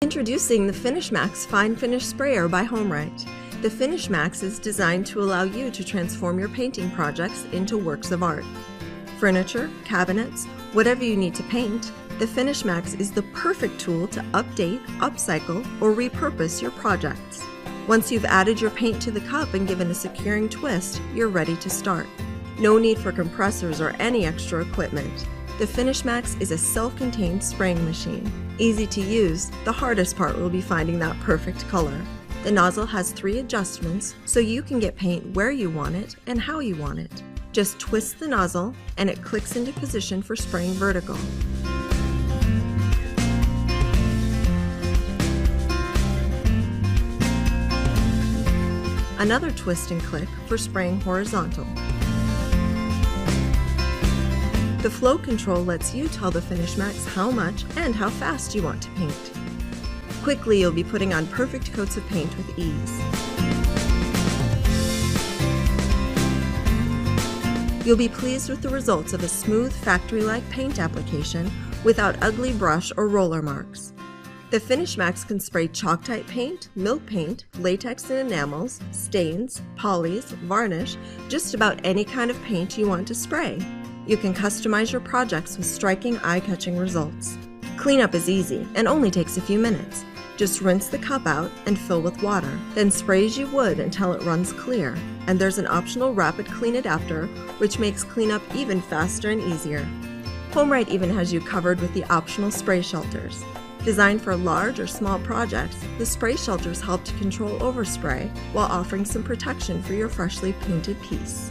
Introducing the Finish Max Fine Finish Sprayer by HomeRight. The Finish Max is designed to allow you to transform your painting projects into works of art. Furniture, cabinets, whatever you need to paint, the Finish Max is the perfect tool to update, upcycle, or repurpose your projects. Once you've added your paint to the cup and given a securing twist, you're ready to start. No need for compressors or any extra equipment. The Finish Max is a self-contained spraying machine. Easy to use, the hardest part will be finding that perfect color. The nozzle has 3 adjustments, so you can get paint where you want it and how you want it. Just twist the nozzle and it clicks into position for spraying vertical. Another twist and click for spraying horizontal. The flow control lets you tell the Finish Max how much and how fast you want to paint. Quickly, you'll be putting on perfect coats of paint with ease. You'll be pleased with the results of a smooth, factory-like paint application without ugly brush or roller marks. The Finish Max can spray chalk-type paint, milk paint, latex and enamels, stains, polys, varnish, just about any kind of paint you want to spray. You can customize your projects with striking, eye-catching results. Cleanup is easy and only takes a few minutes. Just rinse the cup out and fill with water, then spray as you would until it runs clear. And there's an optional rapid clean adapter, which makes cleanup even faster and easier. HomeRight even has you covered with the optional spray shelters. Designed for large or small projects, the spray shelters help to control overspray while offering some protection for your freshly painted piece.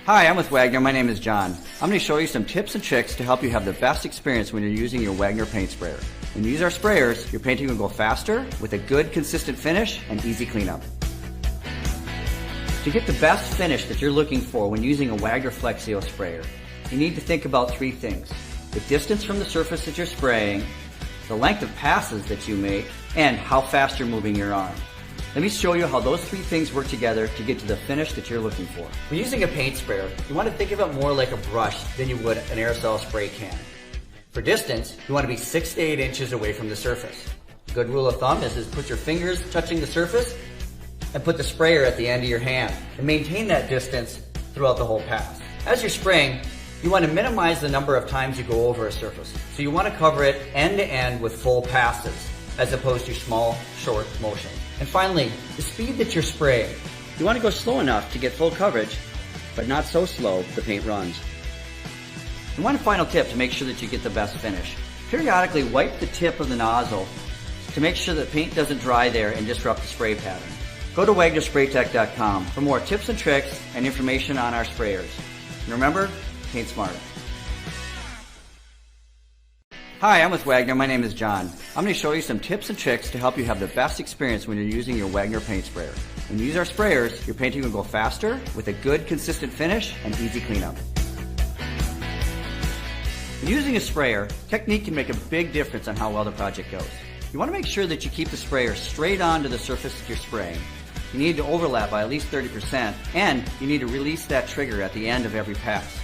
Hi, I'm with Wagner. My name is John. I'm going to show you some tips and tricks to help you have the best experience when you're using your Wagner paint sprayer. When you use our sprayers, your painting will go faster with a good, consistent finish and easy cleanup. To get the best finish that you're looking for when using a Wagner FLEXiO sprayer, you need to think about 3 things: the distance from the surface that you're spraying, the length of passes that you make, and how fast you're moving your arm. Let me show you how those 3 things work together to get to the finish that you're looking for. When using a paint sprayer, you want to think of it more like a brush than you would an aerosol spray can. For distance, you want to be 6 to 8 inches away from the surface. A good rule of thumb is put your fingers touching the surface and put the sprayer at the end of your hand and maintain that distance throughout the whole pass. As you're spraying, you want to minimize the number of times you go over a surface. So you want to cover it end to end with full passes as opposed to small, short motions. And finally, the speed that you're spraying. You want to go slow enough to get full coverage, but not so slow the paint runs. And one final tip to make sure that you get the best finish. Periodically wipe the tip of the nozzle to make sure that paint doesn't dry there and disrupt the spray pattern. Go to WagnerSpraytech.com for more tips and tricks and information on our sprayers. And remember, paint smart. Hi, I'm with Wagner. My name is John. I'm going to show you some tips and tricks to help you have the best experience when you're using your Wagner paint sprayer. When you use our sprayers, your painting will go faster with a good, consistent finish and easy cleanup. When using a sprayer, technique can make a big difference on how well the project goes. You want to make sure that you keep the sprayer straight onto the surface that you're spraying. You need to overlap by at least 30%, and you need to release that trigger at the end of every pass.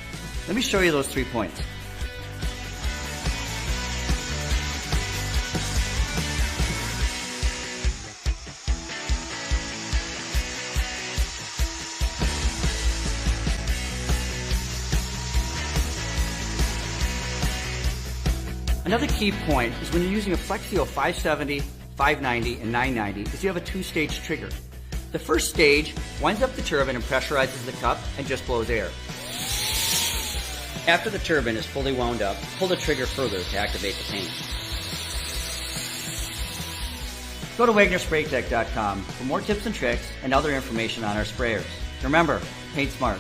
Let me show you those 3 points. Another key point is when you're using a Flexio 570, 590, and 990 is you have a 2-stage trigger. The first stage winds up the turbine and pressurizes the cup and just blows air. After the turbine is fully wound up, pull the trigger further to activate the paint. Go to WagnerSpraytech.com for more tips and tricks and other information on our sprayers. Remember, paint smart.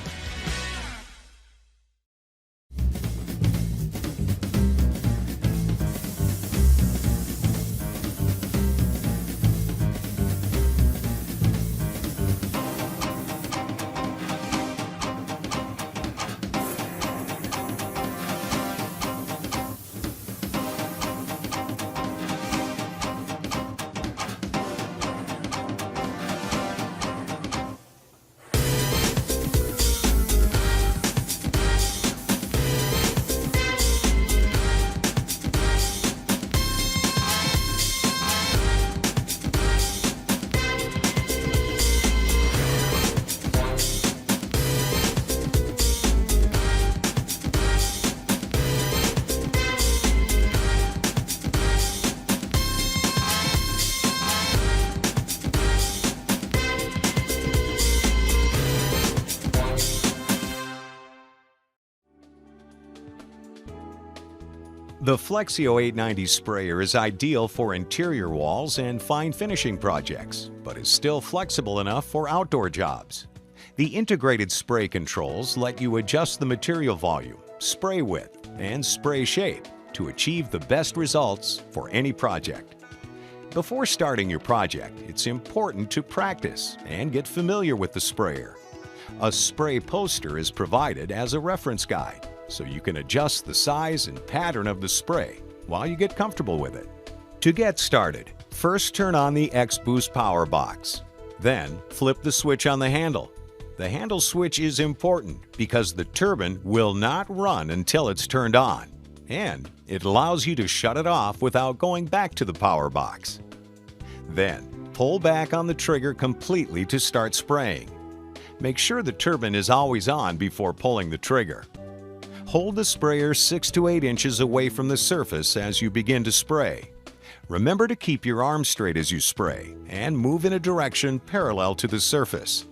The Flexio O890 sprayer is ideal for interior walls and fine finishing projects, but is still flexible enough for outdoor jobs. The integrated spray controls let you adjust the material volume, spray width, and spray shape to achieve the best results for any project. Before starting your project, it's important to practice and get familiar with the sprayer. A spray poster is provided as a reference guide, so you can adjust the size and pattern of the spray while you get comfortable with it. To get started, first turn on the X-Boost power box. Then flip the switch on the handle. The handle switch is important because the turbine will not run until it's turned on, and it allows you to shut it off without going back to the power box. Then pull back on the trigger completely to start spraying. Make sure the turbine is always on before pulling the trigger. Hold the sprayer 6 to 8 inches away from the surface as you begin to spray. Remember to keep your arm straight as you spray and move in a direction parallel to the surface.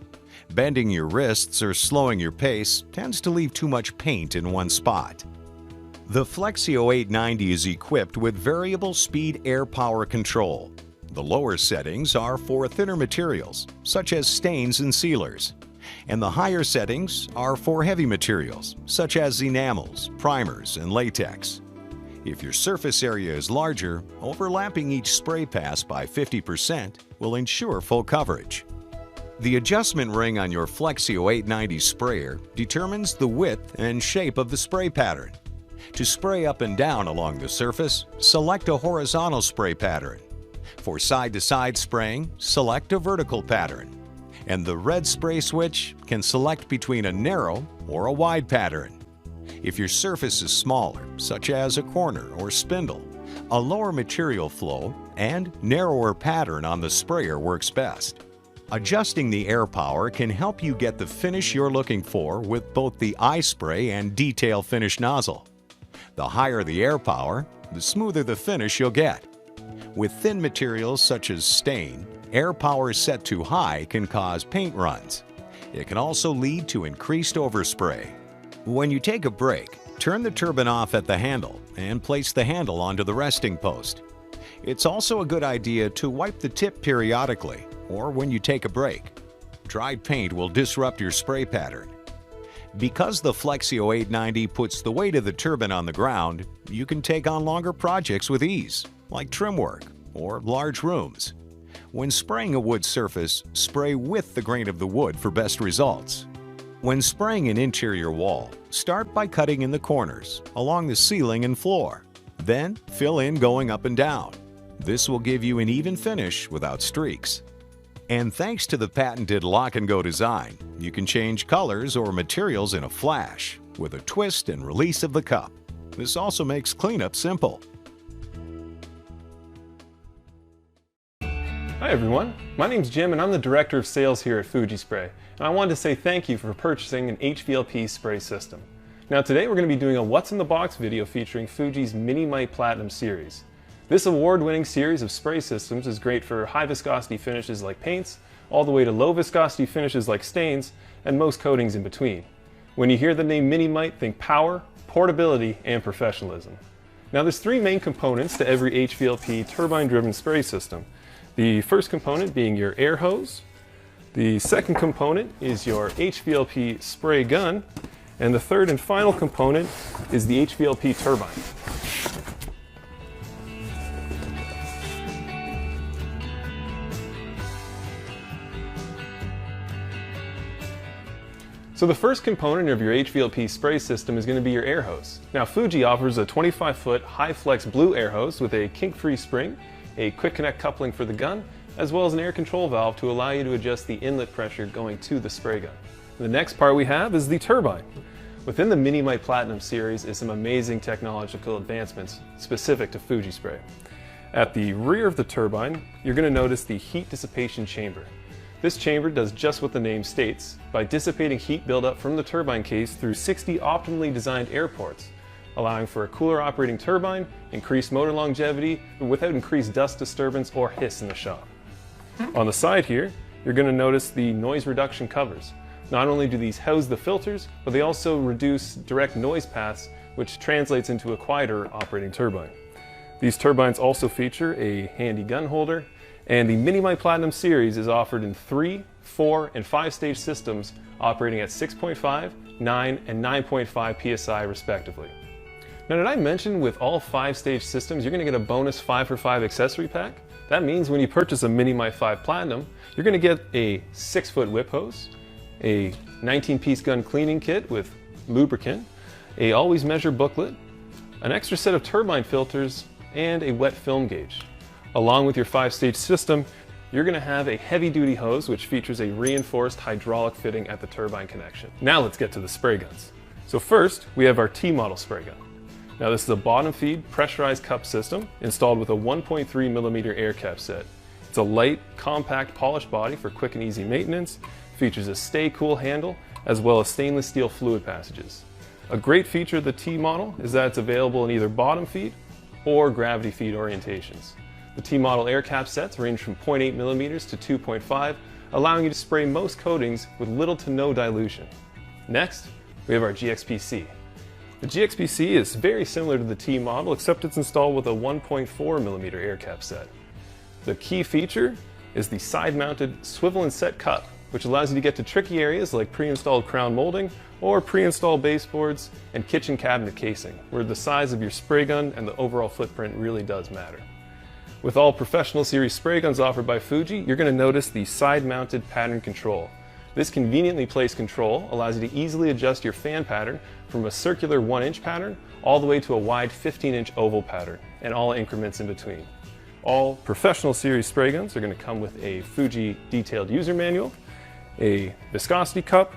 Bending your wrists or slowing your pace tends to leave too much paint in one spot. The Flexio O890 is equipped with variable speed air power control. The lower settings are for thinner materials, such as stains and sealers, and the higher settings are for heavy materials, such as enamels, primers, and latex. If your surface area is larger, overlapping each spray pass by 50% will ensure full coverage. The adjustment ring on your Flexio O890 sprayer determines the width and shape of the spray pattern. To spray up and down along the surface, select a horizontal spray pattern. For side-to-side spraying, select a vertical pattern. And the red spray switch can select between a narrow or a wide pattern. If your surface is smaller, such as a corner or spindle, a lower material flow and narrower pattern on the sprayer works best. Adjusting the air power can help you get the finish you're looking for with both the eye spray and detail finish nozzle. The higher the air power, the smoother the finish you'll get. With thin materials such as stain, air power set too high can cause paint runs. It can also lead to increased overspray. When you take a break, turn the turbine off at the handle and place the handle onto the resting post. It's also a good idea to wipe the tip periodically or when you take a break. Dried paint will disrupt your spray pattern. Because the Flexio O890 puts the weight of the turbine on the ground, you can take on longer projects with ease, like trim work or large rooms. When spraying a wood surface, spray with the grain of the wood for best results. When spraying an interior wall, start by cutting in the corners, along the ceiling and floor. Then fill in going up and down. This will give you an even finish without streaks. And thanks to the patented lock-and-go design, you can change colors or materials in a flash with a twist and release of the cup. This also makes cleanup simple. Hi everyone, my name's Jim and I'm the Director of Sales here at Fuji Spray, and I wanted to say thank you for purchasing an HVLP spray system. Now today we're going to be doing a What's in the Box video featuring Fuji's Mini-Mite Platinum series. This award-winning series of spray systems is great for high viscosity finishes like paints, all the way to low viscosity finishes like stains, and most coatings in between. When you hear the name Mini-Mite, think power, portability, and professionalism. Now there's three main components to every HVLP turbine-driven spray system. The first component being your air hose, the second component is your HVLP spray gun, and the third and final component is the HVLP turbine. So the first component of your HVLP spray system is going to be your air hose. Now Fuji offers a 25-foot high-flex blue air hose with a kink-free spring, a quick connect coupling for the gun, as well as an air control valve to allow you to adjust the inlet pressure going to the spray gun. The next part we have is the turbine. Within the Mini-Mite Platinum series is some amazing technological advancements specific to Fuji Spray. At the rear of the turbine, you're going to notice the heat dissipation chamber. This chamber does just what the name states by dissipating heat buildup from the turbine case through 60 optimally designed air ports, allowing for a cooler operating turbine, increased motor longevity, without increased dust disturbance or hiss in the shop. On the side here, you're going to notice the noise reduction covers. Not only do these house the filters, but they also reduce direct noise paths, which translates into a quieter operating turbine. These turbines also feature a handy gun holder, and the Mini-Mite Platinum series is offered in 3, 4, and 5-stage systems operating at 6.5, 9, and 9.5 psi respectively. Now, did I mention with all 5-stage systems you're going to get a bonus 5-for-5 accessory pack? That means when you purchase a Mini-Mite 5 Platinum, you're going to get a 6-foot whip hose, a 19-piece gun cleaning kit with lubricant, a always measure booklet, an extra set of turbine filters, and a wet film gauge. Along with your 5-stage system, you're going to have a heavy-duty hose which features a reinforced hydraulic fitting at the turbine connection. Now let's get to the spray guns. So first, we have our T-model spray gun. Now this is a bottom feed pressurized cup system installed with a 1.3mm air cap set. It's a light, compact, polished body for quick and easy maintenance, features a stay cool handle, as well as stainless steel fluid passages. A great feature of the T model is that it's available in either bottom feed or gravity feed orientations. The T-model air cap sets range from 0.8mm to 2.5, allowing you to spray most coatings with little to no dilution. Next, we have our GXPC. The GXPC is very similar to the T model, except it's installed with a 1.4mm air cap set. The key feature is the side-mounted swivel and set cup, which allows you to get to tricky areas like pre-installed crown molding or pre-installed baseboards and kitchen cabinet casing, where the size of your spray gun and the overall footprint really does matter. With all professional series spray guns offered by Fuji, you're going to notice the side-mounted pattern control. This conveniently placed control allows you to easily adjust your fan pattern from a circular 1-inch pattern all the way to a wide 15-inch oval pattern, and all increments in between. All professional series spray guns are going to come with a Fuji detailed user manual, a viscosity cup,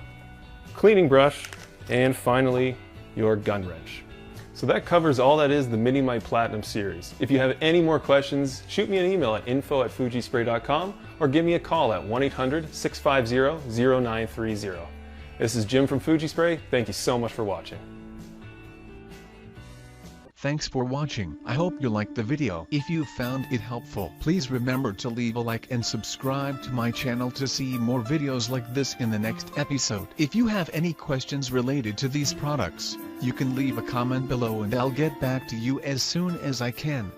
cleaning brush, and finally your gun wrench. So that covers all that is the Mini-Mite Platinum series. If you have any more questions, shoot me an email at info@fujispray.com or give me a call at 1-800-650-0930. This is Jim from Fuji Spray. Thank you so much for watching. Thanks for watching. I hope you liked the video. If you found it helpful, please remember to leave a like and subscribe to my channel to see more videos like this in the next episode. If you have any questions related to these products, you can leave a comment below and I'll get back to you as soon as I can.